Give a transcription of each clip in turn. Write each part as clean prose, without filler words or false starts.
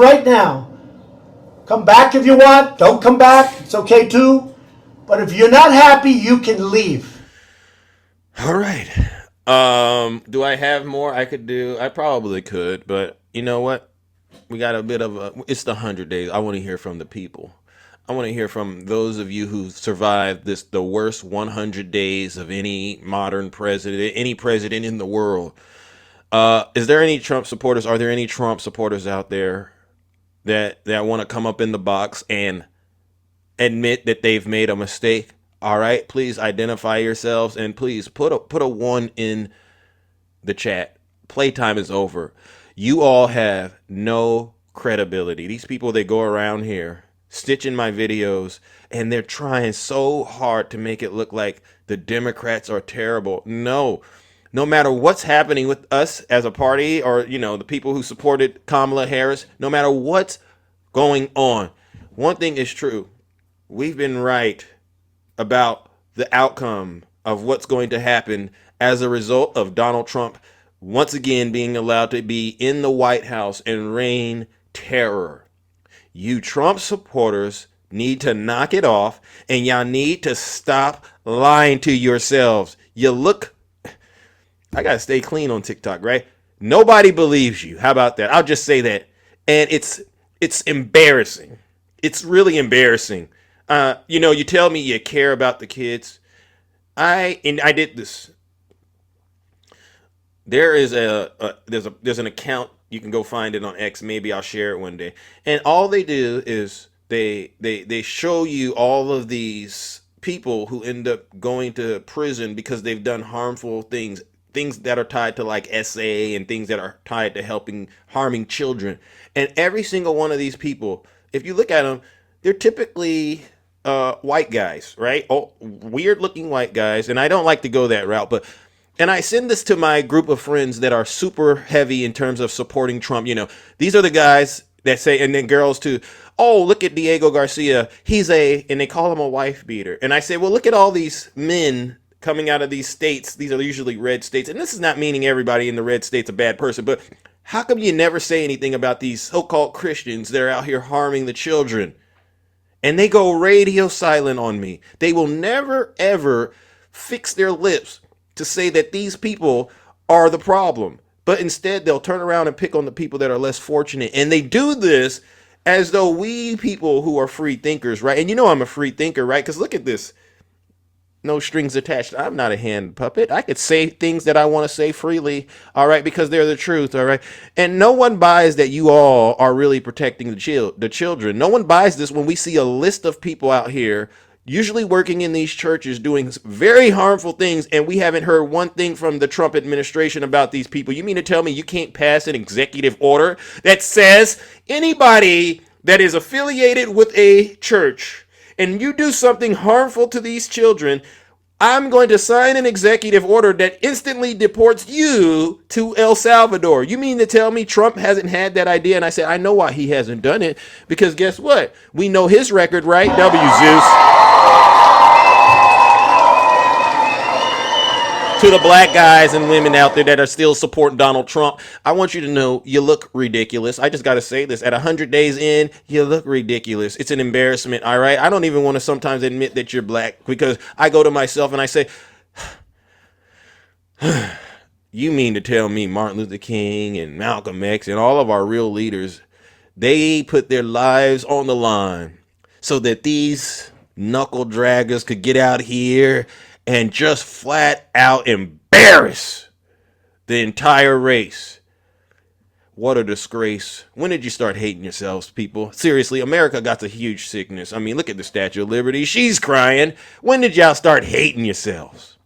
right now. Come back if you want. Don't come back. It's okay too. But if you're not happy, you can leave. All right. Do I have more I could do? I probably could, but you know what? We got a bit of a. It's the 100 days. I want to hear from the people. I want to hear from those of you who survived the worst 100 days of any modern president, any president in the world. Is there any Trump supporters? Are there any Trump supporters out there that want to come up in the box and admit that they've made a mistake? All right, please identify yourselves and please put a one in the chat. Playtime is over. You all have no credibility. These people, they go around here stitching my videos and they're trying so hard to make it look like the Democrats are terrible. No. No matter what's happening with us as a party or, the people who supported Kamala Harris, no matter what's going on, one thing is true. We've been right about the outcome of what's going to happen as a result of Donald Trump once again being allowed to be in the White House and reign terror. You Trump supporters need to knock it off and y'all need to stop lying to yourselves. You look, I gotta stay clean on TikTok, right? Nobody believes you. How about that? I'll just say that. And it's embarrassing. It's really embarrassing. You tell me you care about the kids. I did this. There is there's an account, you can go find it on X. Maybe I'll share it one day. And all they do is they show you all of these people who end up going to prison because they've done harmful things that are tied to like SA and things that are tied to harming children. And every single one of these people, if you look at them, they're typically white guys, right? Oh, weird looking white guys. And I don't like to go that route, but and I send this to my group of friends that are super heavy in terms of supporting Trump. These are the guys that say, and then girls too, oh, look at Diego Garcia. And they call him a wife beater. And I say, well, look at all these men coming out of these states. These are usually red states. And this is not meaning everybody in the red state's a bad person, but how come you never say anything about these so-called Christians that are out here harming the children? And they go radio silent on me. They will never, ever fix their lips to say that these people are the problem. But instead, they'll turn around and pick on the people that are less fortunate. And they do this as though we people who are free thinkers, right? And I'm a free thinker, right? Because look at this. No strings attached. I'm not a hand puppet. I could say things that I want to say freely, all right, because they're the truth, all right? And no one buys that you all are really protecting the children. No one buys this when we see a list of people out here usually working in these churches doing very harmful things, and we haven't heard one thing from the Trump administration about these people. You mean to tell me you can't pass an executive order that says anybody that is affiliated with a church and you do something harmful to these children, I'm going to sign an executive order that instantly deports you to El Salvador? You mean to tell me Trump hasn't had that idea? And I said, I know why he hasn't done it, because guess what? We know his record, right? W. Zeus. To the black guys and women out there that are still supporting Donald Trump, I want you to know you look ridiculous. I just got to say this. At 100 days in, you look ridiculous. It's an embarrassment, all right? I don't even want to sometimes admit that you're black, because I go to myself and I say, you mean to tell me Martin Luther King and Malcolm X and all of our real leaders, they put their lives on the line so that these knuckle draggers could get out here and just flat out embarrass the entire race? What a disgrace. When did you start hating yourselves, people? Seriously, America got a huge sickness. I mean, look at the Statue of Liberty. She's crying. When did y'all start hating yourselves?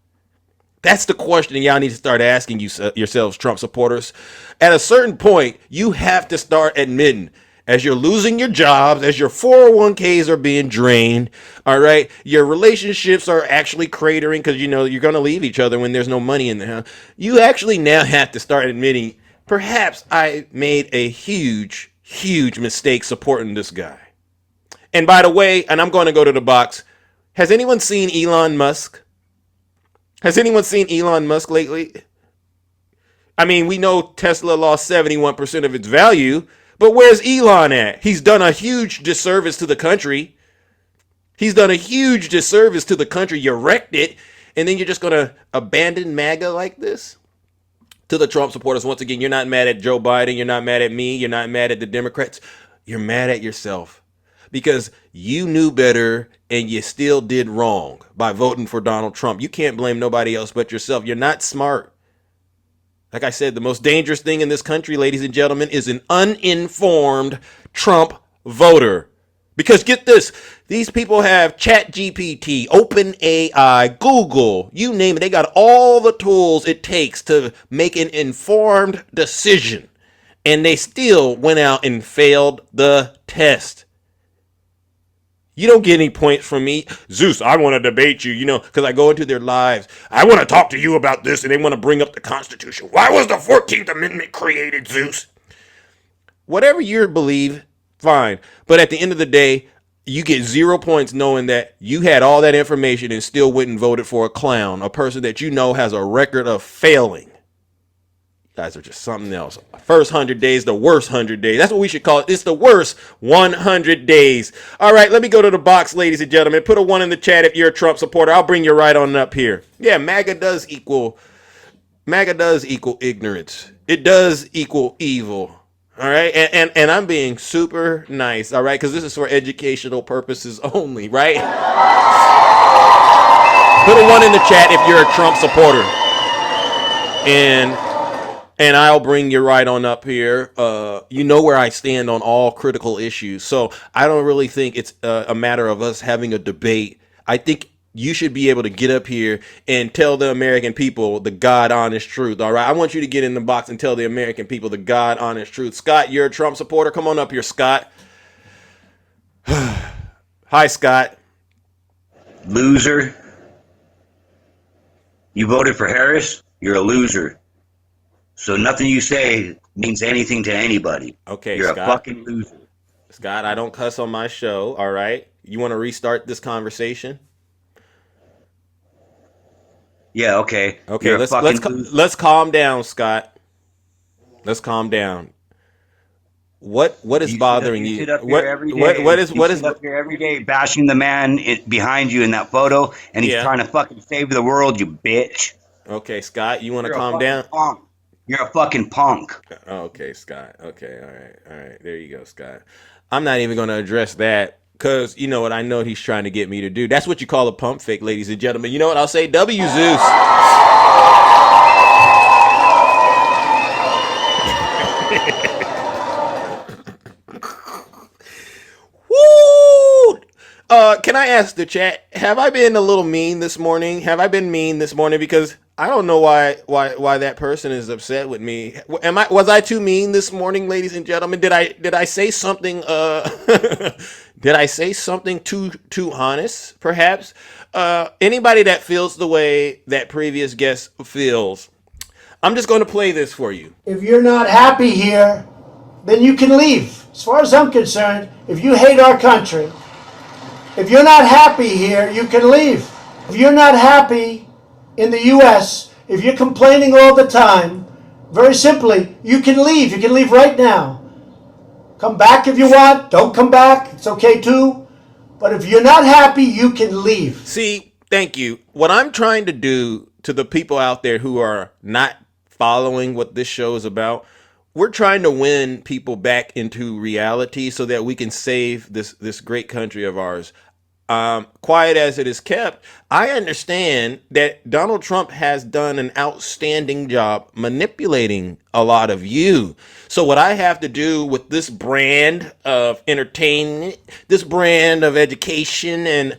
That's the question y'all need to start asking yourselves, Trump supporters. At a certain point, you have to start admitting, as you're losing your jobs, as your 401ks are being drained, all right, your relationships are actually cratering because you're going to leave each other when there's no money in there. You actually now have to start admitting, perhaps I made a huge, huge mistake supporting this guy. And by the way, and I'm going to go to the box, has anyone seen Elon Musk? Has anyone seen Elon Musk lately? I mean, we know Tesla lost 71% of its value, But where's Elon at? He's done a huge disservice to the country. He's done a huge disservice to the country. You wrecked it, and then you're just going to abandon MAGA like this? To the Trump supporters, once again, you're not mad at Joe Biden. You're not mad at me. You're not mad at the Democrats. You're mad at yourself because you knew better and you still did wrong by voting for Donald Trump. You can't blame nobody else but yourself. You're not smart. Like I said, the most dangerous thing in this country, ladies and gentlemen, is an uninformed Trump voter. Because get this, these people have ChatGPT, OpenAI, Google, you name it. They got all the tools it takes to make an informed decision. And they still went out and failed the test. You don't get any points from me. Zeus, I want to debate you, because I go into their lives. I want to talk to you about this, and they want to bring up the Constitution. Why was the 14th Amendment created, Zeus? Whatever you believe, fine. But at the end of the day, you get 0 points knowing that you had all that information and still went and voted for a clown, a person that you know has a record of failing. You guys are just something else. First 100 days, the worst 100 days. That's what we should call it. It's the worst 100 days. All right, let me go to the box, ladies and gentlemen. Put a 1 in the chat if you're a Trump supporter. I'll bring you right on up here. Yeah, MAGA does equal ignorance. It does equal evil. All right, and I'm being super nice, all right, because this is for educational purposes only, right? Put a 1 in the chat if you're a Trump supporter, and I'll bring you right on up here. You know where I stand on all critical issues, so I don't really think it's a matter of us having a debate. I think you should be able to get up here and tell the American people the God honest truth. All right. I want you to get in the box and tell the American people the God honest truth. Scott, you're a Trump supporter. Come on up here, Scott. Hi, Scott. Loser. You voted for Harris? You're a loser. So nothing you say means anything to anybody. Okay, you're Scott. A fucking loser. Scott, I don't cuss on my show. All right. You want to restart this conversation? Yeah, okay. Okay, let's calm down, Scott. Let's calm down. What is bothering you? Sit up here every day. Sit up here every day bashing the man behind you in that photo, and he's trying to fucking save the world, you bitch. Okay, Scott, you want to calm down? Punk. You're a fucking punk. Okay, Scott. Okay, all right. There you go, Scott. I'm not even going to address that. Because, you know what, I know he's trying to get me to do. That's what you call a pump fake, ladies and gentlemen. You know what, I'll say W, Zeus. Woo! Can I ask the chat, have I been a little mean this morning? Have I been mean this morning? Because I don't know why that person is upset with me. Was I too mean this morning, ladies and gentlemen? Did I say something did I say something too honest, perhaps? Anybody that feels the way that previous guest feels, I'm just going to play this for you. If you're not happy here, then you can leave. As far as I'm concerned, if you hate our country, if you're not happy here, you can leave. If you're not happy in the U.S., if you're complaining all the time, very simply, you can leave. You can leave right now. Come back if you want. Don't come back. It's okay too. But if you're not happy, you can leave. See, thank you. What I'm trying to do to the people out there who are not following what this show is about, we're trying to win people back into reality so that we can save this great country of ours. Quiet as it is kept, I understand that Donald Trump has done an outstanding job manipulating a lot of you. So what I have to do with this brand of entertainment, this brand of education, and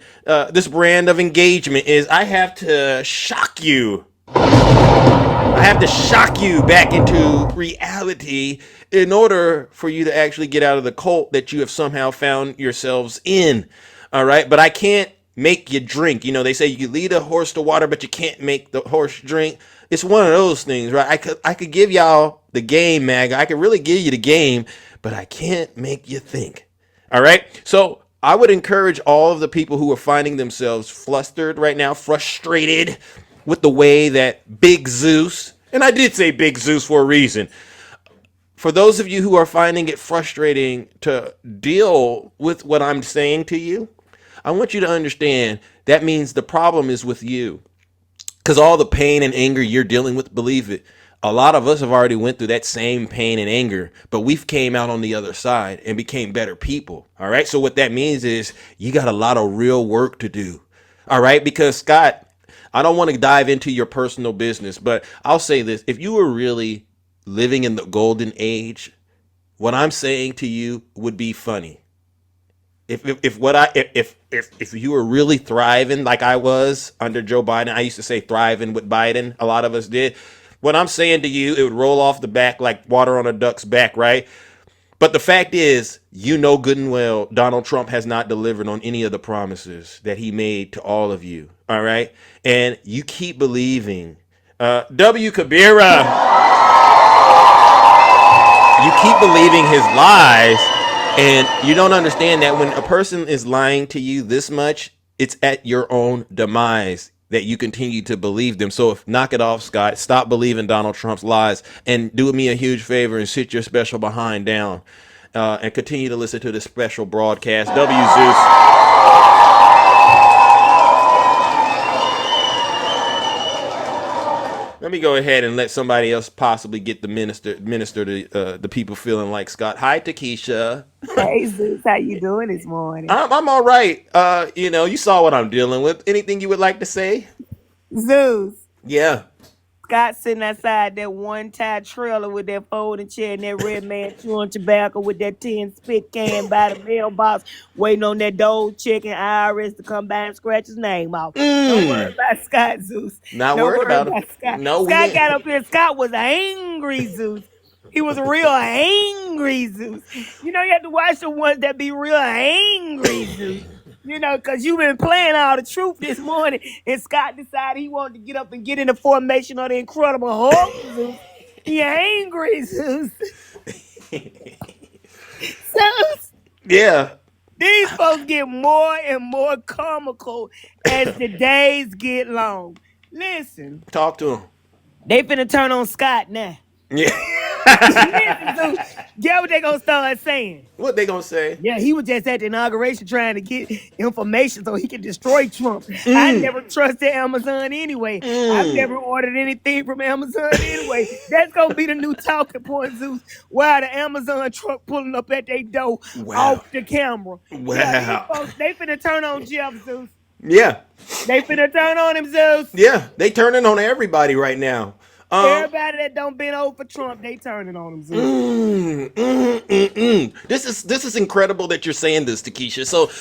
this brand of engagement is I have to shock you. I have to shock you back into reality in order for you to actually get out of the cult that you have somehow found yourselves in. All right. But I can't make you drink. You know, they say you can lead a horse to water, but you can't make the horse drink. It's one of those things, right? I could give y'all the game, MAGA. I could really give you the game, but I can't make you think. All right. So I would encourage all of the people who are finding themselves flustered right now, frustrated with the way that Big Zeus, and I did say Big Zeus for a reason, for those of you who are finding it frustrating to deal with what I'm saying to you, I want you to understand that means the problem is with you. Because all the pain and anger you're dealing with, believe it, a lot of us have already went through that same pain and anger, but we've came out on the other side and became better people. All right. So what that means is you got a lot of real work to do. All right. Because Scott, I don't want to dive into your personal business, but I'll say this. If you were really living in the golden age, what I'm saying to you would be funny. If you were really thriving like I was under Joe Biden, I used to say thriving with Biden. A lot of us did. What I'm saying to you, it would roll off the back like water on a duck's back, right? But the fact is, you know good and well, Donald Trump has not delivered on any of the promises that he made to all of you. All right, and you keep believing. W. Kabira, you keep believing his lies. And you don't understand that when a person is lying to you this much, it's at your own demise that you continue to believe them. So knock it off, Scott. Stop believing Donald Trump's lies and do me a huge favor and sit your special behind down and continue to listen to this special broadcast. W. Zeus. Let me go ahead and let somebody else possibly get the minister to the people feeling like Scott. Hi, Takesha. Hey Zeus, how you doing this morning? I'm all right. You saw what I'm dealing with. Anything you would like to say? Zeus, Yeah. Scott sitting outside that one-tie trailer with that folding chair and that red man chewing tobacco with that tin spit can by the mailbox, waiting on that Doge check and IRS to come by and scratch his name off. Don't worry about Scott, Zeus. Not Don't worried worry about him. about Scott. No, we Scott ain't. got up here. Scott was angry, Zeus. He was real angry, Zeus. You have to watch the ones that be real angry, Zeus. Because you've been playing all the truth this morning, and Scott decided he wanted to get up and get in the formation of the Incredible Hulk, Zeus. He angry, Zeus. Zeus. Yeah. These folks get more and more comical as the days get long. Listen. Talk to him. They finna turn on Scott now. Yeah. Listen, Zeus, get what they gonna start saying. What they gonna say? Yeah, he was just at the inauguration trying to get information so he could destroy Trump. I never trusted Amazon anyway. I've never ordered anything from Amazon anyway. That's gonna be the new talking point, Zeus. While the Amazon truck pulling up at their door off the camera. Wow. Yeah, these folks, they finna turn on Jeff, Zeus. Yeah. They finna turn on him, Zeus. Yeah. They turning on everybody right now. Everybody that don't been over for Trump, they turning on him, Zeus. This is incredible that you're saying this, Takesha. So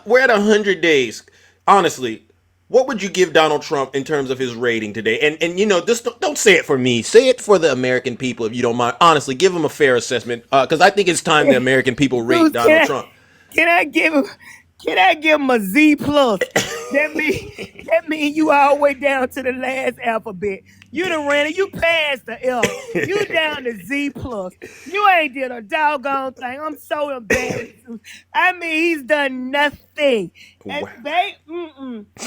we're at 100 days. Honestly, what would you give Donald Trump in terms of his rating today? And just don't say it for me. Say it for the American people, if you don't mind. Honestly, give him a fair assessment because I think it's time the American people rate Donald Trump. Can I give him a Z plus? That mean you all the way down to the last alphabet. You done ran it. You passed the L. You down to Z plus. You ain't did a doggone thing. I'm so embarrassed. I mean, he's done nothing. And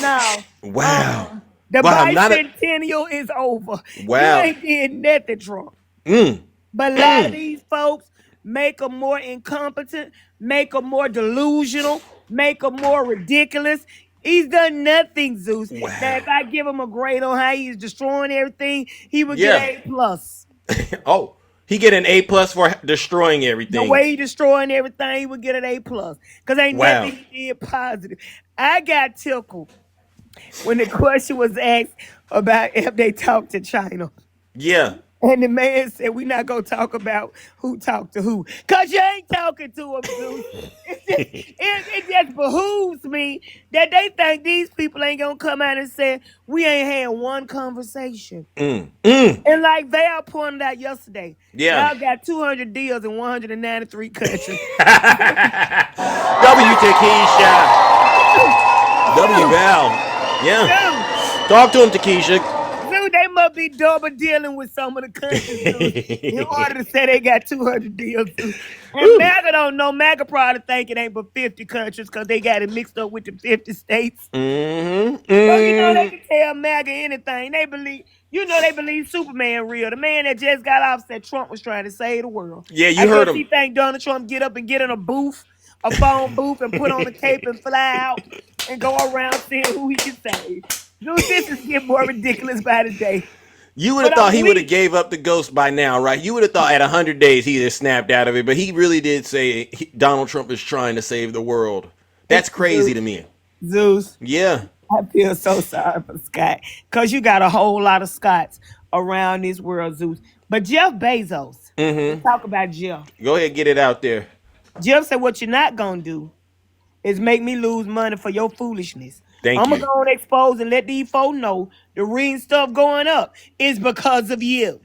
no. Wow. The bicentennial is over. Wow. You ain't did nothing, Trump. But a lot of these folks make them more incompetent, make them more delusional, make them more ridiculous. He's done nothing, Zeus. Wow. Now, if I give him a grade on how he's destroying everything, he would get A plus. Oh, he get an A plus for destroying everything. The way he destroying everything, he would get an A plus. Because ain't nothing he did positive. I got tickled when the question was asked about if they talked to China. Yeah. And the man said, we're not going to talk about who talked to who. Because you ain't talking to him, dude. It just behooves me that they think these people ain't going to come out and say, we ain't had one conversation. And like Val pointed out yesterday, y'all got 200 deals in 193 countries. W. Takesha. W. Val. Yeah. Talk to him, Takesha. They must be double dealing with some of the countries in order to say they got 200 deals. And MAGA don't know. MAGA probably think it ain't but 50 countries because they got it mixed up with the 50 states. So they can tell MAGA anything. They believe You know they believe Superman real. The man that just got off said Trump was trying to save the world. Yeah, you I heard guess him. he think Donald Trump get up and get in a booth, a phone booth, and put on a cape and fly out and go around seeing who he can save. Dude, this is getting more ridiculous by the day. You would have But thought I'm he would have weak. gave up the ghost by now, right? You would have thought at 100 days he just snapped out of it, but he really did say Donald Trump is trying to save the world. That's crazy to me. Zeus, Yeah. I feel so sorry for Scott because you got a whole lot of Scotts around this world, Zeus. But Jeff Bezos, let's talk about Jeff. Go ahead, get it out there. Jeff said, what you're not going to do is make me lose money for your foolishness. Thank I'm going you. to go and expose and let these folks know the ring stuff going up is because of you.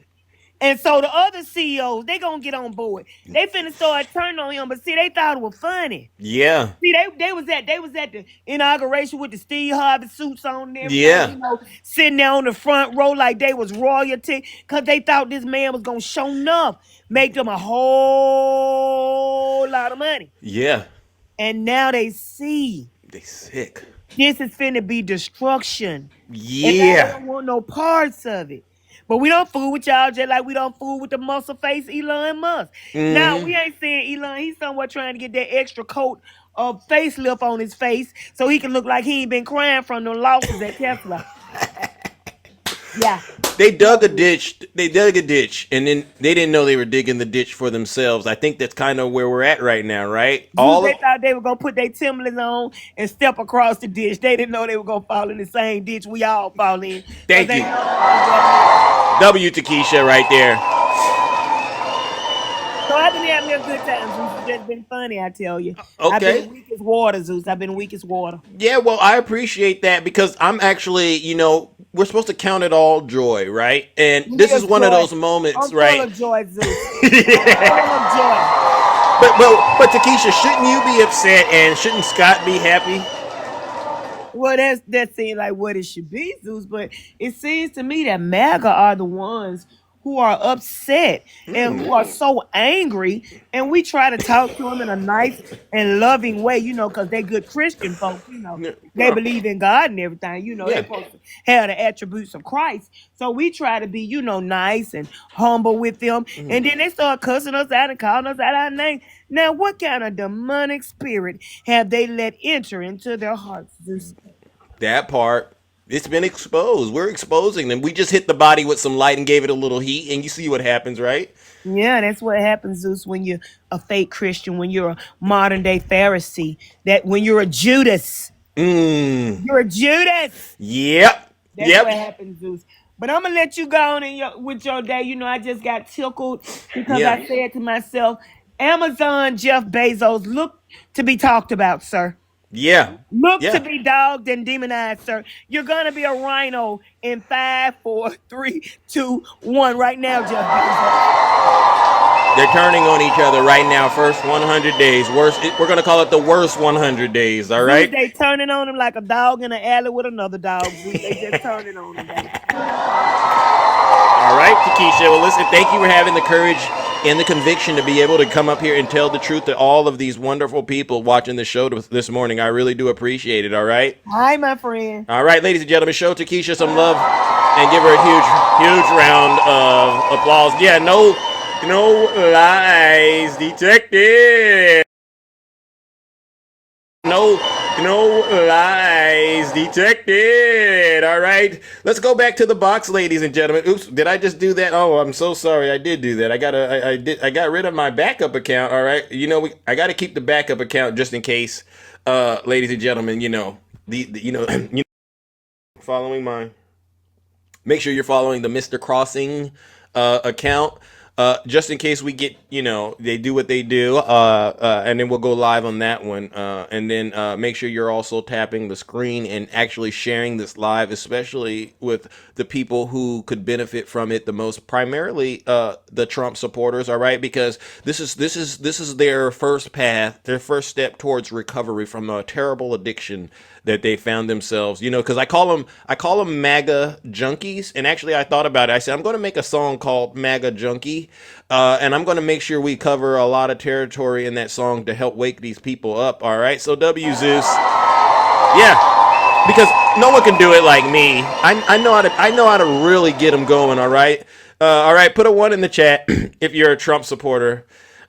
And so the other CEOs, they going to get on board. They finna start turning on him, but see, they thought it was funny. Yeah. See, they was at the inauguration with the Steve Harvey suits on and everything, Yeah. sitting there on the front row like they was royalty, because they thought this man was gonna show enough, make them a whole lot of money. Yeah. And now they see They sick. this is finna be destruction. And now they Yeah. don't want no parts of it. But we don't fool with y'all just like we don't fool with the muscle face Elon Musk. Now, we ain't saying Elon, he's somewhat trying to get that extra coat of facelift on his face so he can look like he ain't been crying from the losses at Tesla. Yeah. They dug a ditch. They dug a ditch, and then they didn't know they were digging the ditch for themselves. I think that's kind of where we're at right now, right? They thought they were gonna put their Timberlands on and step across the ditch. They didn't know they were gonna fall in the same ditch we all fall in. Thank They you. know that. W to Keisha right there. So I've been having a good time, Zeus. It's just been funny, I tell you. I've Okay. been weak as water, Zeus. I've been weak as water. Yeah, well, I appreciate that because I'm actually, we're supposed to count it all joy, right? And this is one of those moments, I'm right? full of joy, Zeus. I'm full of joy. But Takesha, shouldn't you be upset and shouldn't Scott be happy? Well, that seems like what it should be, Zeus. But it seems to me that MAGA are the ones who are upset and who are so angry, and we try to talk to them in a nice and loving way, because they're good Christian folks, they believe in God and everything, they're supposed to have the attributes of Christ. So we try to be, nice and humble with them, and then they start cussing us out and calling us out our name. Now, what kind of demonic spirit have they let enter into their hearts? That part. It's been exposed. We're exposing them. We just hit the body with some light and gave it a little heat, and you see what happens, right? Yeah, that's what happens, Zeus, when you're a fake Christian, when you're a modern day Pharisee, that when you're a Judas. You're a Judas. Yep. That's what happens, Zeus. But I'm gonna let you go on with your day. I just got tickled because I said to myself, Amazon Jeff Bezos look to be talked about, sir. Yeah. Look to be dogged and demonized, sir. You're gonna be a rhino in 5, 4, 3, 2, 1 right now, Jeff Bezos. They're turning on each other right now. First 100 days. We're gonna call it the worst 100 days. All right. They turning on him like a dog in an alley with another dog. They just turning on him. All right, Takesha. Well, listen. Thank you for having the courage and the conviction to be able to come up here and tell the truth to all of these wonderful people watching the show this morning. I really do appreciate it. All right. Hi, my friend. All right, ladies and gentlemen, show Takesha some love and give her a huge round of applause. Yeah, no lies detected. No lies detected. All right, let's go back to the box, ladies and gentlemen. Oops, did I just do that? Oh, I'm so sorry. I did do that. I got rid of my backup account. All right, I got to keep the backup account just in case, ladies and gentlemen. Following mine. Make sure you're following the Mr. Crossing account. Just in case we get, they do what they do, and then we'll go live on that one. And then make sure you're also tapping the screen and actually sharing this live, especially with the people who could benefit from it the most, primarily the Trump supporters, all right? Because this is their first path, their first step towards recovery from a terrible addiction that they found themselves, because I call them MAGA junkies. And actually I thought about it. I said, I'm going to make a song called MAGA Junkie. And I'm going to make sure we cover a lot of territory in that song to help wake these people up. All right. So W Zeus. Yeah. because no one can do it like me. I know how to really get them going. All right. Put a one in the chat if you're a Trump supporter,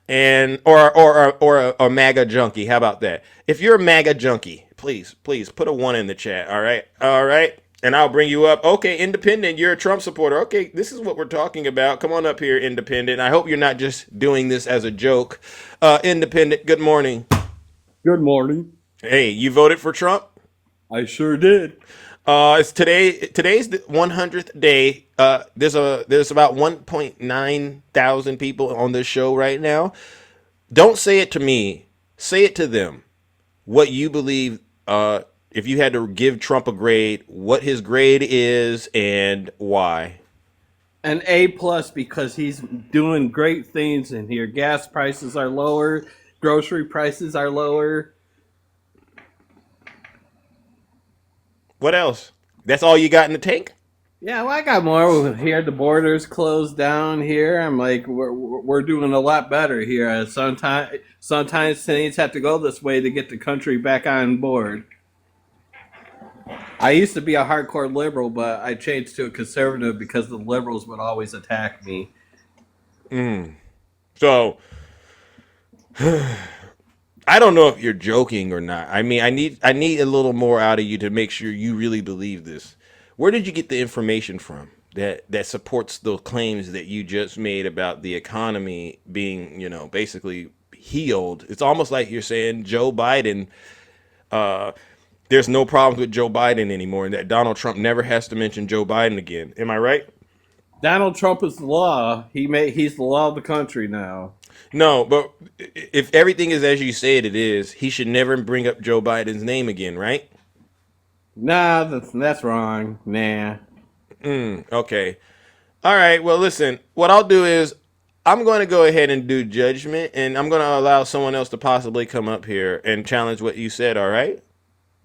and or a MAGA junkie. How about that? If you're a MAGA junkie, please put a one in the chat. All right. And I'll bring you up. Okay, Independent, you're a Trump supporter. Okay, this is what we're talking about. Come on up here, Independent. I hope you're not just doing this as a joke. Independent, good morning. Good morning. Hey, you voted for Trump? I sure did. It's today's the 100th day. There's about 1.9 thousand people on this show right now. Don't say it to me. Say it to them. What you believe, if you had to give Trump a grade, what his grade is and why. An A plus because he's doing great things in here. Gas prices are lower, grocery prices are lower. What else? That's all you got in the tank? Yeah, well, I got more here. The borders closed down here. I'm like, we're doing a lot better here. Sometimes things have to go this way to get the country back on board. I used to be a hardcore liberal, but I changed to a conservative because the liberals would always attack me. So I don't know if you're joking or not. I mean, I need a little more out of you to make sure you really believe this. Where did you get the information from that supports the claims that you just made about the economy being, basically healed? It's almost like you're saying Joe Biden, there's no problems with Joe Biden anymore, and that Donald Trump never has to mention Joe Biden again. Am I right? Donald Trump is the law. He's the law of the country now. No, but if everything is as you say it is, he should never bring up Joe Biden's name again, right? Nah, that's wrong. Nah. Okay. All right. Well, listen, what I'll do is I'm going to go ahead and do judgment, and I'm going to allow someone else to possibly come up here and challenge what you said. All right.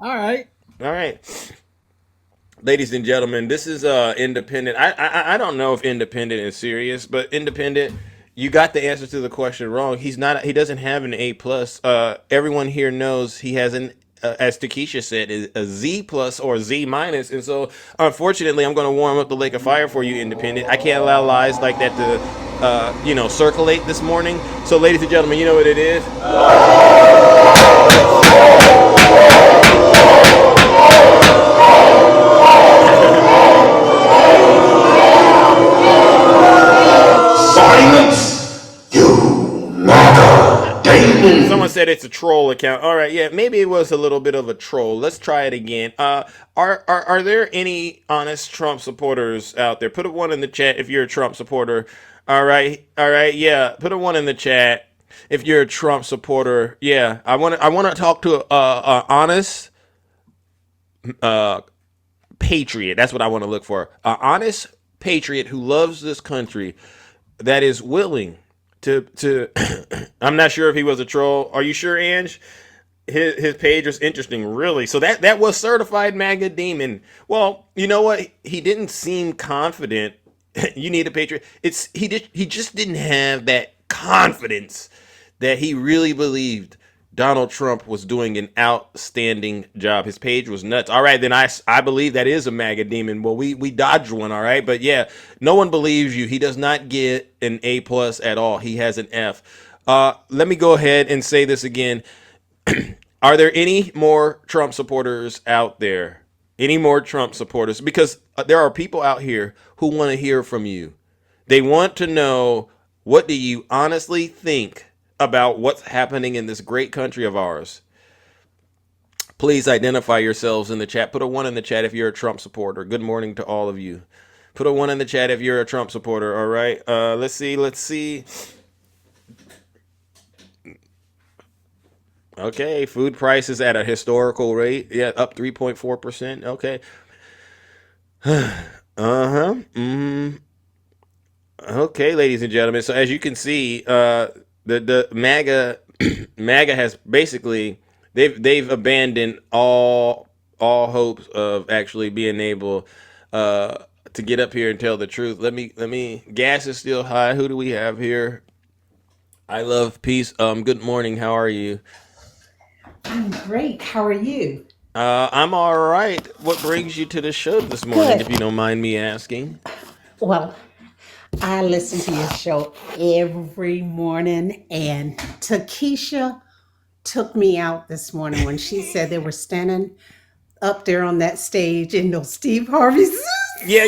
All right. All right. Ladies and gentlemen, this is Independent. I don't know if Independent is serious, but Independent, you got the answer to the question wrong. He doesn't have an A plus. Everyone here knows he has an as Takesha said, a Z plus or Z minus. And so, unfortunately, I'm going to warm up the lake of fire for you, Independent. I can't allow lies like that to, circulate this morning. So, ladies and gentlemen, you know what it is. Silence, you MAGA demon. Someone said it's a troll account. All right, yeah, maybe it was a little bit of a troll. Let's try it again. Are there any honest Trump supporters out there? Put a one in the chat if you're a Trump supporter. All right, yeah. Put a one in the chat if you're a Trump supporter. Yeah, I want to talk to a honest patriot. That's what I want to look for. An honest patriot who loves this country, that is willing to I'm not sure if he was a troll. Are you sure, Ange? His page was interesting, really. So that was certified MAGA demon. Well, you know what? He didn't seem confident. You need a patriot. He just didn't have that confidence that he really believed Donald Trump was doing an outstanding job. His page was nuts. All right, then I believe that is a MAGA demon. Well, we dodged one, all right? But yeah, no one believes you. He does not get an A plus at all. He has an F. Let me go ahead and say this again. Are there any more Trump supporters out there? Any more Trump supporters? Because there are people out here who want to hear from you. They want to know, what do you honestly think about what's happening in this great country of ours? Please identify yourselves in the chat. Put a one in the chat if you're a Trump supporter. Good morning to all of you. Put a one in the chat if you're a Trump supporter. All right. Let's see. Okay, food prices at a historical rate. Yeah, up 3.4%. Okay. Okay, ladies and gentlemen. So as you can see, the MAGA has basically they've abandoned all hopes of actually being able to get up here and tell the truth. Let me. Gas is still high. Who do we have here? I love peace. Good morning. How are you? I'm great. How are you? I'm all right. What brings you to the show this morning, Good. if you don't mind me asking? Well, I listen to your show every morning, and Takesha took me out this morning when she said they were standing up there on that stage in those Steve Harvey's. Yeah.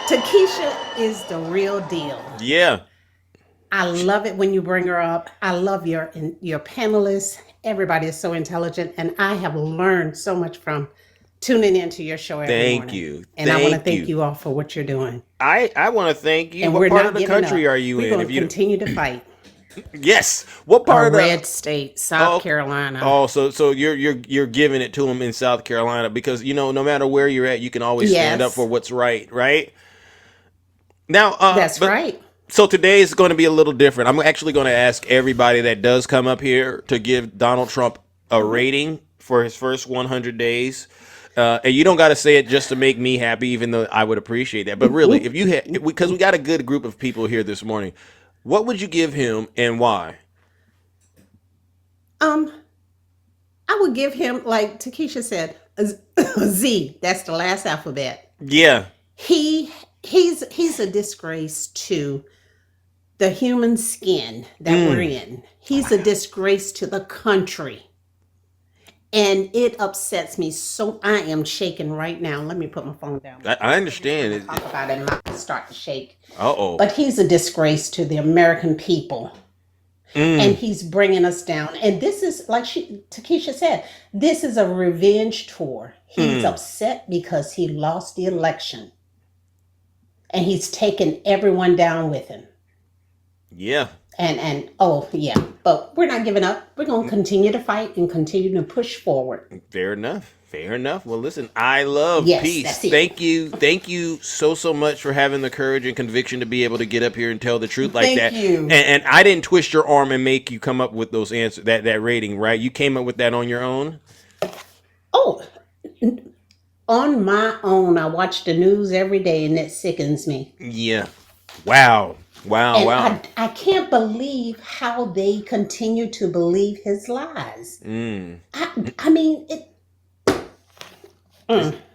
Takesha is the real deal. Yeah. I love it when you bring her up. I love your panelists. Everybody is so intelligent, and I have learned so much from tuning into your show every Thank morning. you. And I want to Thank thank you all for what you're doing. I want to thank you. And What we're part not of the giving country up. are you We're in? going If to you continue to fight. yes, what A part of red state, South Oh, Carolina. oh, so you're giving it to them in South Carolina because no matter where you're at, you can always stand up Yes, for what's right? Now, that's but right. so today is going to be a little different. I'm actually going to ask everybody that does come up here to give Donald Trump a rating for his first 100 days. And you don't got to say it just to make me happy, even though I would appreciate that. But really, if you had, because we got a good group of people here this morning, what would you give him and why? Um, I would give him, like Takesha said, a Z. That's the last alphabet. Yeah. He's a disgrace to the human skin that we're in. He's a disgrace to the country. And it upsets me so. I am shaking right now. Let me put my phone down. I understand. Every time I talk about it, I start to shake. Uh-oh. But he's a disgrace to the American people. And he's bringing us down. And this is, like Takesha said, this is a revenge tour. He's upset because he lost the election. And he's taken everyone down with him. Yeah. And oh yeah, but we're not giving up. We're going to continue to fight and continue to push forward. Fair enough. Well, listen, I love Yes, peace. that's it. Thank you so much for having the courage and conviction to be able to get up here and tell the truth like Thank that. you. And I didn't twist your arm and make you come up with those answers, that rating, right? You came up with that on your own. Oh, on my own, I watch the news every day, and it sickens me. Yeah. Wow. And I can't believe how they continue to believe his lies. I mean,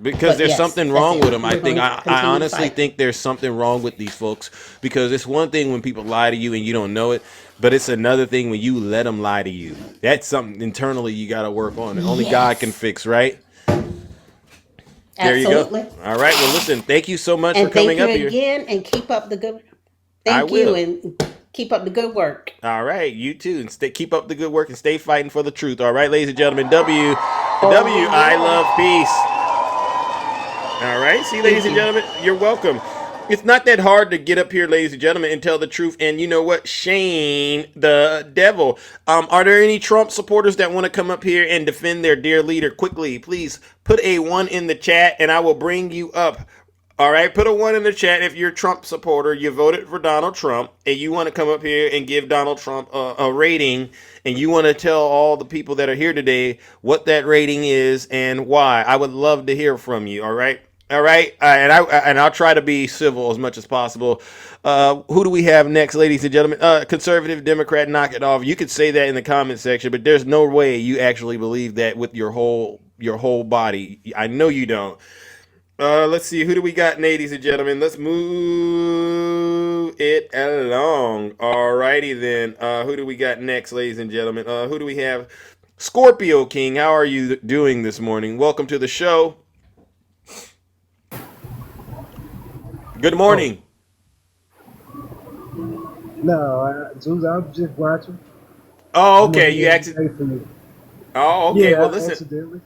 Because But there's yes, something that's wrong it. with them. We're I think going to I continue to honestly fight. think there's something wrong with these folks because it's one thing when people lie to you and you don't know it, but it's another thing when you let them lie to you. That's something internally you got to work on. And only God can Yes. fix, right? There Absolutely. you go. All right. Well, listen, thank you so much And for coming thank up you here. again, and keep up the good. I Thank will. you, and keep up the good work. All right, you too, and keep up the good work and stay fighting for the truth. All right, ladies and gentlemen, I love peace. All right, see, ladies and gentlemen, you're welcome. It's not that hard to get up here, ladies and gentlemen, and tell the truth. And you know what? Shame the devil. Are there any Trump supporters that want to come up here and defend their dear leader? Quickly, please put a 1 in the chat, and I will bring you up. All right, put a 1 in the chat if you're a Trump supporter, you voted for Donald Trump, and you want to come up here and give Donald Trump a rating, and you want to tell all the people that are here today what that rating is and why. I would love to hear from you. All right, and I'll try to be civil as much as possible. Who do we have next, ladies and gentlemen? Conservative, Democrat, knock it off. You could say that in the comment section, but there's no way you actually believe that with your whole body. I know you don't. Let's see. Who do we got, ladies and gentlemen? Let's move it along. Alrighty then. Who do we got next, ladies and gentlemen? Who do we have? Scorpio King, how are you doing this morning? Welcome to the show. Good morning. No, Zeus, I'm just watching. Oh, I'm okay. not You here actually. today for you. Oh, okay. Yeah, Well, listen. accidentally.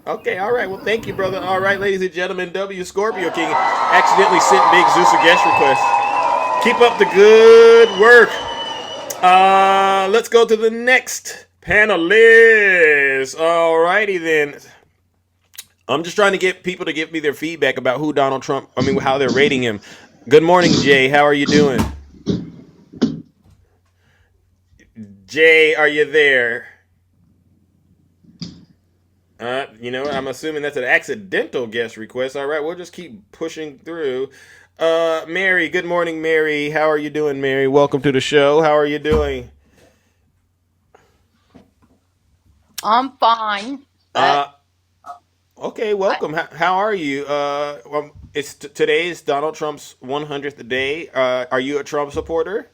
Okay, all right. Well, thank you, brother. All right, ladies and gentlemen, Scorpio King accidentally sent Big Zeus a guest request. Keep up the good work. Let's go to the next panelist. All righty then. I'm just trying to get people to give me their feedback about who Donald Trump, how they're rating him. Good morning, Jay. How are you doing? Jay, are you there? I'm assuming that's an accidental guest request. All right, we'll just keep pushing through. Mary, good morning, Mary. How are you doing, Mary? Welcome to the show. How are you doing? I'm fine, but Uh, okay, I, welcome. How are you? It's today is Donald Trump's 100th day. Are you a Trump supporter?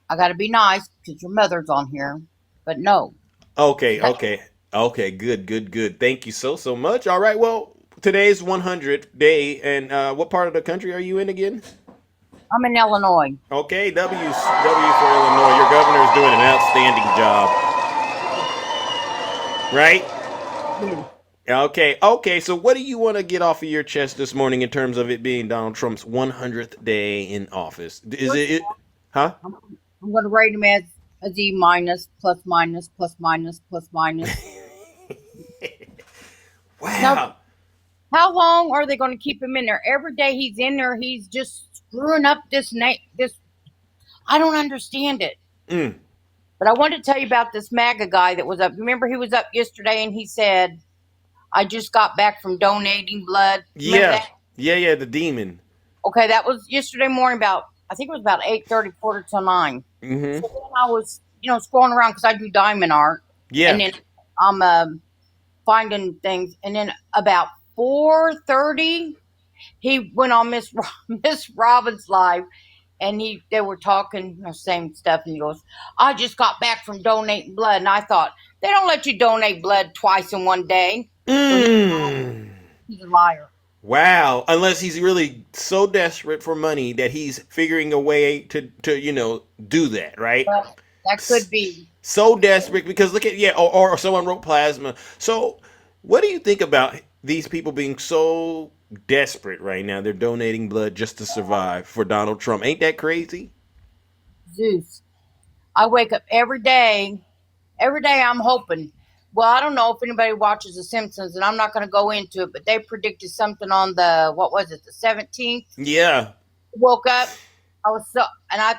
I got to be nice because your mother's on here. But no, Okay, okay, okay. Good, good, good. Thank you so much. All right. Well, today's 100th day, and what part of the country are you in again? I'm in Illinois. Okay, W for Illinois. Your governor is doing an outstanding job, right? Yes. Okay, okay. So, what do you want to get off of your chest this morning in terms of it being Donald Trump's 100th day in office? Is First, it huh? I'm, I'm going to rate him as a Z minus, plus minus, plus minus, plus minus. Now, Wow. how long are they going to keep him in there? Every day he's in there, he's just screwing up this name. This I don't understand it. Mm. But I wanted to tell you about this MAGA guy that was up. Remember, he was up yesterday and he said, "I just got back from donating blood." Remember Yeah. that? Yeah, the demon. Okay, that was yesterday morning. About I think it was about 8:30, quarter to 9. Mm-hmm. So then I was, scrolling around because I do diamond art, and Yeah. then I'm finding things, and then about 4:30, he went on Miss Miss Robbins live, and they were talking the same stuff, and he goes, "I just got back from donating blood," and I thought they don't let you donate blood twice in one day, so Mm. he's a liar. Wow. Unless he's really so desperate for money that he's figuring a way to do that, right? But that could be. So desperate because look at or someone wrote plasma. So what do you think about these people being so desperate right now? They're donating blood just to survive for Donald Trump. Ain't that crazy? Zeus. I wake up every day. Every day I'm hoping. Well, I don't know if anybody watches The Simpsons, and I'm not going to go into it, but they predicted something on what was it, the 17th? Yeah. Woke up. I was so,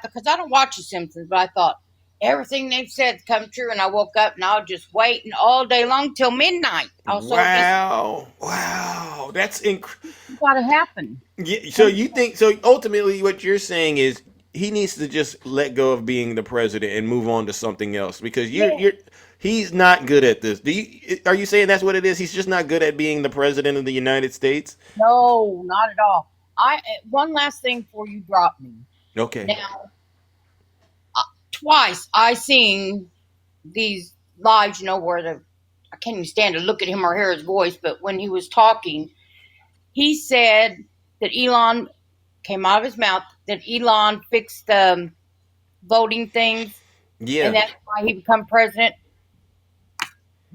because I don't watch The Simpsons, but I thought everything they've said come true, and I woke up and I was just waiting all day long till midnight. I was Wow. Wow. That's it's got to happen. Yeah, so ultimately what you're saying is he needs to just let go of being the president and move on to something else because Yeah. he's not good at this. Are you saying that's what it is? He's just not good at being the president of the United States? No, not at all. One last thing before you drop me. Okay. Now, twice I seen these lives, where I can't even stand to look at him or hear his voice, but when he was talking, he said that Elon came out of his mouth that Elon fixed the voting things, Yeah. and that's why he become president.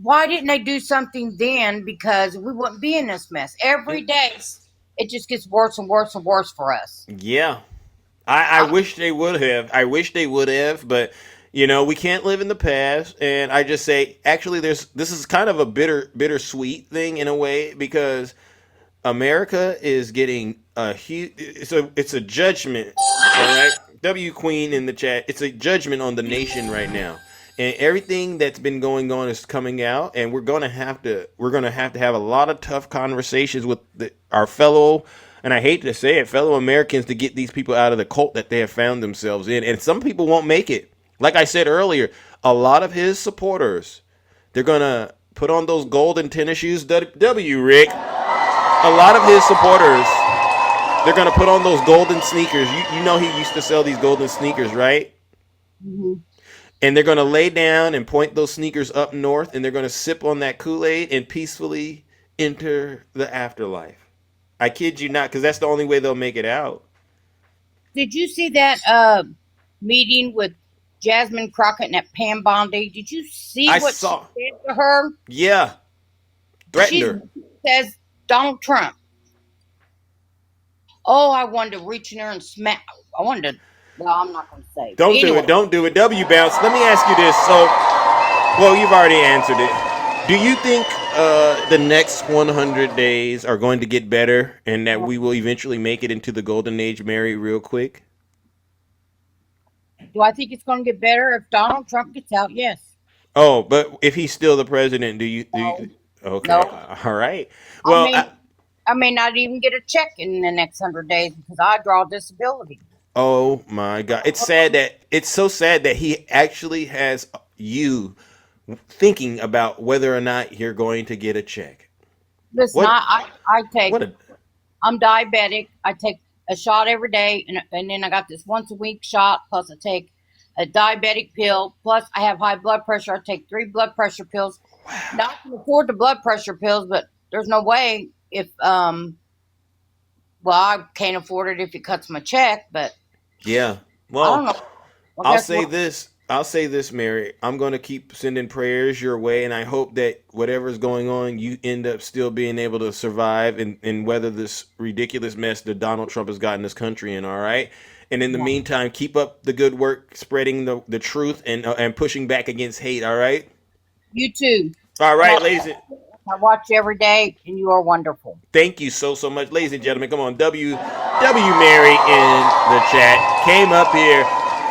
Why didn't they do something then? Because we wouldn't be in this mess. Every day, it just gets worse and worse and worse for us. Yeah. I wish they would have. I wish they would have, but we can't live in the past. And I just say, actually, this is kind of a bittersweet thing in a way because America is getting a huge. It's a judgment. All right, W Queen in the chat. It's a judgment on the nation right now, and everything that's been going on is coming out, and we're gonna have to have a lot of tough conversations with our fellow. And I hate to say it, fellow Americans, to get these people out of the cult that they have found themselves in. And some people won't make it. Like I said earlier, a lot of his supporters, they're gonna put on those golden tennis shoes. W Rick. A lot of his supporters, they're gonna put on those golden sneakers. You know he used to sell these golden sneakers, right? Mm-hmm. And they're gonna lay down and point those sneakers up north, and they're gonna sip on that Kool-Aid and peacefully enter the afterlife. I kid you not, because that's the only way they'll make it out. Did you see that meeting with Jasmine Crockett and that Pam Bondi? Did you see what she said to her? Yeah, threatened her. She says Donald Trump. Oh, I wanted to reach in there and smack. I wanted to. Well, I'm not going to say. Don't do it. Don't do it. W bounce. Let me ask you this. So, well, you've already answered it. Do you think the next 100 days are going to get better and that we will eventually make it into the golden age, Mary, real quick? Do I think it's going to get better if Donald Trump gets out? Yes. Oh, but if he's still the president, do you? Okay. No. All right. Well, I may not even get a check in the next 100 days because I draw disability. Oh my God! It's so sad that he actually has you thinking about whether or not you're going to get a check. Listen, What? I take, What a I'm diabetic. I take a shot every day, and then I got this once a week shot, plus I take a diabetic pill, plus I have high blood pressure. I take 3 blood pressure pills. Now I can afford the blood pressure pills, but there's no way if, well, I can't afford it if it cuts my check, but yeah. I don't Well, know. I I'll guess say what, this. I'll say this, Mary. I'm going to keep sending prayers your way, and I hope that whatever's going on, you end up still being able to survive and weather this ridiculous mess that Donald Trump has gotten this country in. All right. And in the yeah, meantime, keep up the good work, spreading the truth and pushing back against hate. All right. you too. All And right, ladies. I watch you every day, and you are wonderful. Thank you so much, ladies and gentlemen. Come on, W Mary in the chat came up here,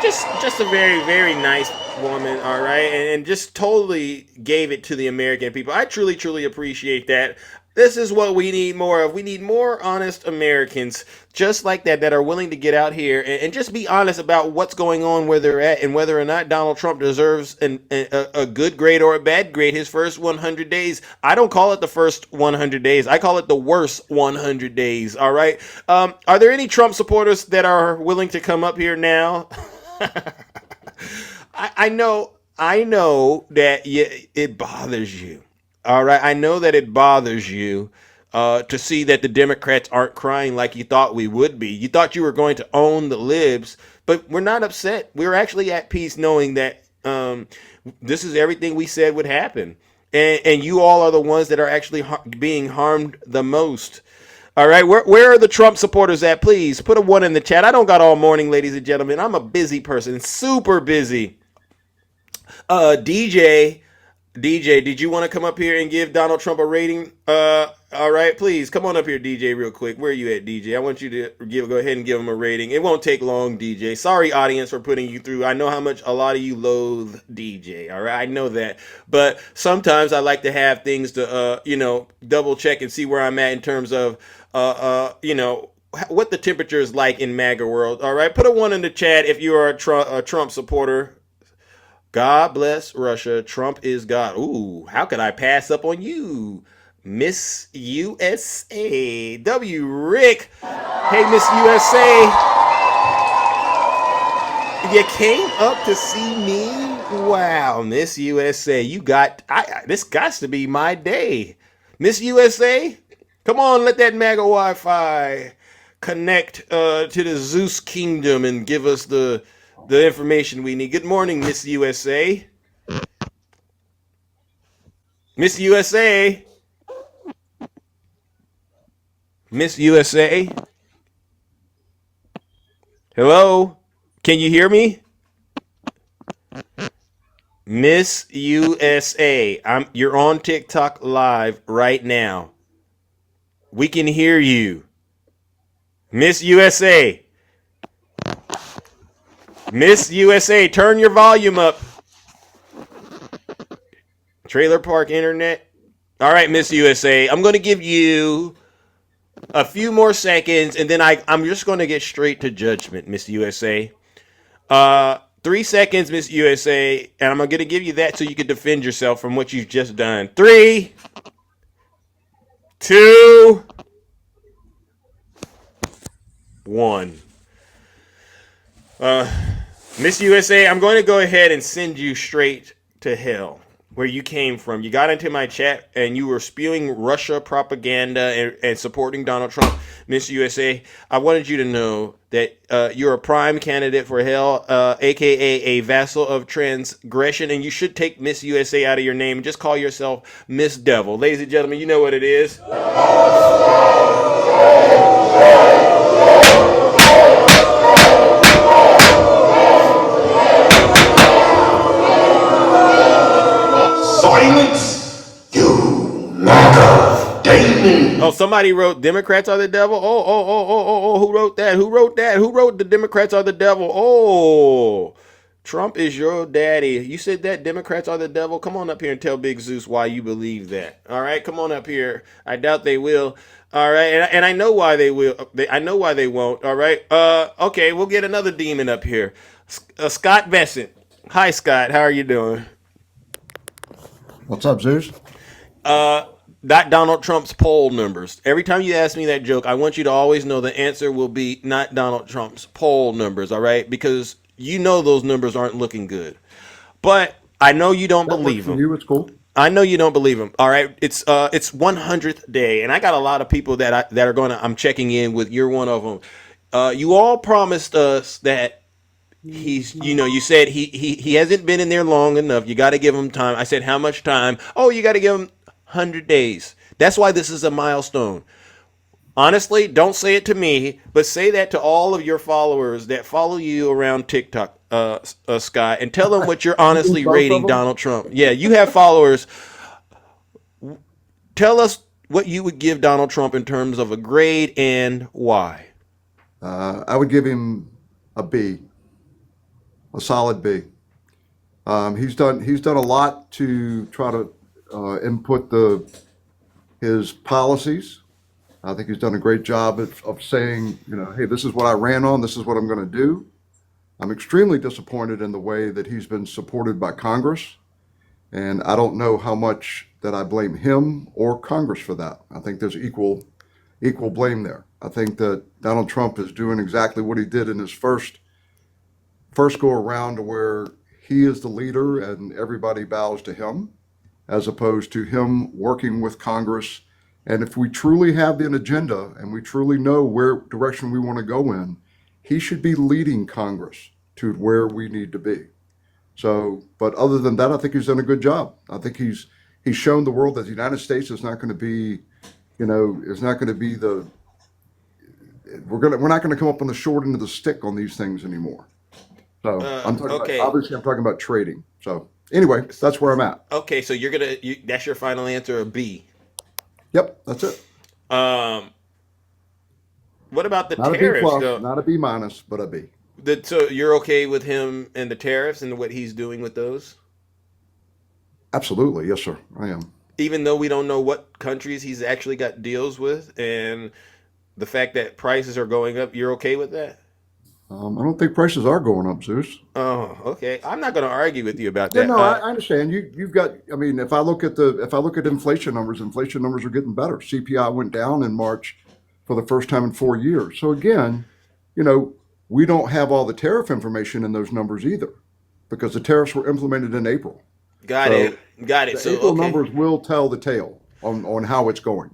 just a very nice woman, all right, and just totally gave it to the American people. I truly appreciate that. This is what we need more of. We need more honest Americans just like that are willing to get out here and just be honest about what's going on, where they're at, and whether or not Donald Trump deserves a good grade or a bad grade his first 100 days. I don't call it the first 100 days. I call it the worst 100 days, all right? Are there any Trump supporters that are willing to come up here now? I know that it bothers you. All right, I know that it bothers you to see that the Democrats aren't crying like you thought we would be. You thought you were going to own the libs, but we're not upset. We're actually at peace knowing that this is everything we said would happen, and you all are the ones that are actually being harmed the most. All right, where are the Trump supporters at? Please put a 1 in the chat. I don't got all morning, ladies and gentlemen. I'm a busy person, super busy. DJ, did you want to come up here and give Donald Trump a rating? All right, please come on up here, DJ, real quick. Where are you at, DJ? I want you to go ahead and give him a rating. It won't take long, DJ. Sorry, audience, for putting you through. I know how much a lot of you loathe DJ. All right, I know that, but sometimes I like to have things to double check and see where I'm at in terms of what the temperature is like in MAGA world. All right, put a 1 in the chat if you are a Trump supporter. God bless Russia. Trump is God. Ooh, how could I pass up on you? Miss USA. W. Rick. Hey, Miss USA. You came up to see me? Wow, Miss USA. This got to be my day. Miss USA, come on, let that MAGA Wi-Fi connect to the Zeus Kingdom and give us the information we need. Good morning, Miss USA. Miss USA. Miss USA. Hello? Can you hear me? Miss USA. You're on TikTok live right now. We can hear you. Miss USA. Miss USA, turn your volume up. Trailer Park Internet. All right, Miss USA. I'm going to give you a few more seconds, and then I'm just going to get straight to judgment, Miss USA. 3 seconds, Miss USA, and I'm going to give you that so you can defend yourself from what you've just done. 3, 2, 1. Miss USA, I'm going to go ahead and send you straight to hell, where you came from. You got into my chat and you were spewing Russia propaganda and supporting Donald Trump. Miss USA, I wanted you to know that you're a prime candidate for hell, aka a vassal of transgression, and you should take Miss USA out of your name and just call yourself Miss Devil. Ladies and gentlemen, you know what it is. Silence, you MAGA demon. Oh, somebody wrote Democrats are the devil. Oh, who wrote that? Who wrote that? Who wrote the Democrats are the devil? Oh, Trump is your daddy. You said that Democrats are the devil? Come on up here and tell Big Zeus why you believe that. All right, come on up here. I doubt they will. All right, and I know why they will. I know why they won't. All right. Okay, we'll get another demon up here. Scott Bessent. Hi, Scott. How are you doing? What's up, Zeus? Not Donald Trump's poll numbers. Every time you ask me that joke, I want you to always know the answer will be not Donald Trump's poll numbers, all right? Because you know those numbers aren't looking good. But I know you don't believe them. You, it's cool. I know you don't believe him. All right, it's 100th day, and I got a lot of people that are going to. I'm checking in with. You're one of them. You all promised us that he's. You said he hasn't been in there long enough. You got to give him time. I said how much time? Oh, you got to give him 100 days. That's why this is a milestone. Honestly, don't say it to me, but say that to all of your followers that follow you around TikTok, Scott, and tell them what you're honestly rating Donald Trump. Yeah, you have followers. Tell us what you would give Donald Trump in terms of a grade and why. I would give him a B, a solid B. He's done a lot to try to input his policies. I think he's done a great job of saying, hey, this is what I ran on. This is what I'm going to do. I'm extremely disappointed in the way that he's been supported by Congress. And I don't know how much that I blame him or Congress for that. I think there's equal blame there. I think that Donald Trump is doing exactly what he did in his first go around, to where he is the leader and everybody bows to him, as opposed to him working with Congress. And if we truly have an agenda and we truly know where direction we want to go in, he should be leading Congress to where we need to be. So, but other than that, I think he's done a good job. I think he's shown the world that the United States is not going to be, is not going to be we're not going to come up on the short end of the stick on these things anymore. So I'm talking about about trading. So anyway, that's where I'm at. Okay, so that's your final answer, a B. Yep, that's it. What about the not tariffs? A B plus, not a B minus, but a B. So you're okay with him and the tariffs and what he's doing with those? Absolutely, yes, sir. I am. Even though we don't know what countries he's actually got deals with, and the fact that prices are going up, you're okay with that? I don't think prices are going up, Zeus. Oh, okay. I'm not going to argue with you about Yeah, that. no, I understand. You've got. I mean, if I look at inflation numbers are getting better. CPI went down in March for the first time in 4 years. So again, we don't have all the tariff information in those numbers either, because the tariffs were implemented in April. Got it. The April numbers will tell the tale on how it's going.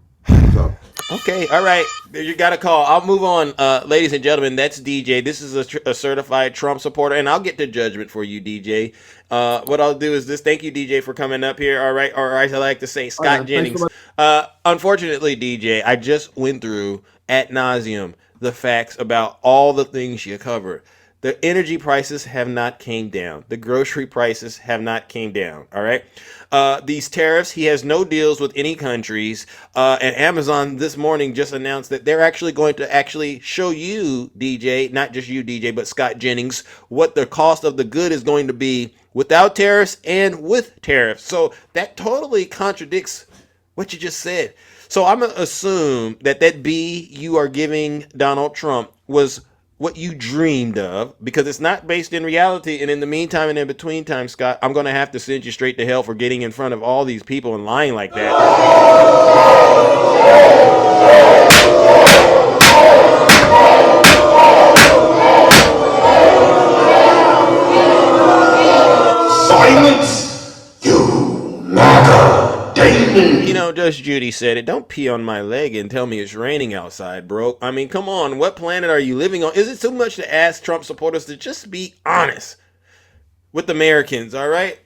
So. Okay, all right. You got a call. I'll move on. Ladies and gentlemen, that's DJ. This is a certified Trump supporter, and I'll get to judgment for you, DJ. What I'll do is this. Thank you, DJ, for coming up here. All right, or as I like to say, Scott Jennings. Unfortunately, DJ, I just went through ad nauseum the facts about all the things you covered. The energy prices have not came down. The grocery prices have not came down. All right. These tariffs, he has no deals with any countries. And Amazon this morning just announced that they're actually going to show you, DJ, not just you, DJ, but Scott Jennings, what the cost of the good is going to be without tariffs and with tariffs. So that totally contradicts what you just said. So I'm going to assume that B you are giving Donald Trump was what you dreamed of, because it's not based in reality. And in the meantime and in between time, Scott, I'm going to have to send you straight to hell for getting in front of all these people and lying like that. Silence, you MAGA Damon. Just Judy said it. Don't pee on my leg and tell me it's raining outside, bro. I mean, come on. What planet are you living on? Is it too much to ask Trump supporters to just be honest with Americans, all right?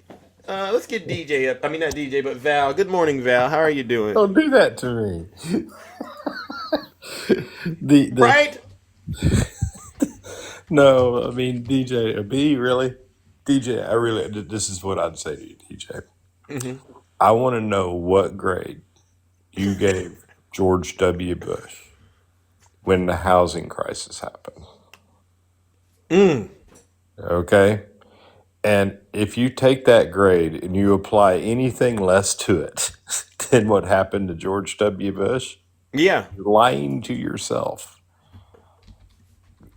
Let's get DJ up. I mean, not DJ, but Val. Good morning, Val. How are you doing? Don't do that to me. Right? No, I mean, DJ, a B, really? DJ, this is what I'd say to you, DJ. Mm-hmm. I want to know what grade you gave George W. Bush when the housing crisis happened. Okay? And if you take that grade and you apply anything less to it than what happened to George W. Bush, you're lying to yourself.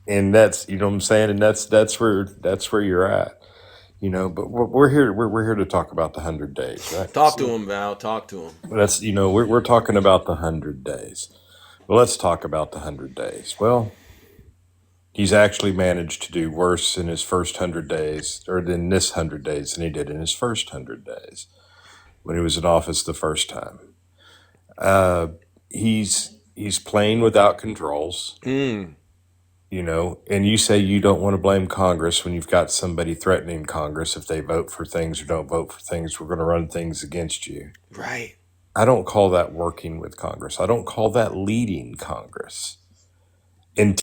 And that's, you know what I'm saying? And that's where you're at. But we're here. We're here to talk about the 100 days, right? Talk to him, Val. Talk to him. That's we're talking about the 100 days. Well, let's talk about the 100 days. Well, he's actually managed to do worse in his first 100 days, or in this 100 days, than he did in his first 100 days when he was in office the first time. He's playing without controls. And you say you don't want to blame Congress when you've got somebody threatening Congress if they vote for things or don't vote for things, we're going to run things against you. Right. I don't call that working with Congress. I don't call that leading Congress. And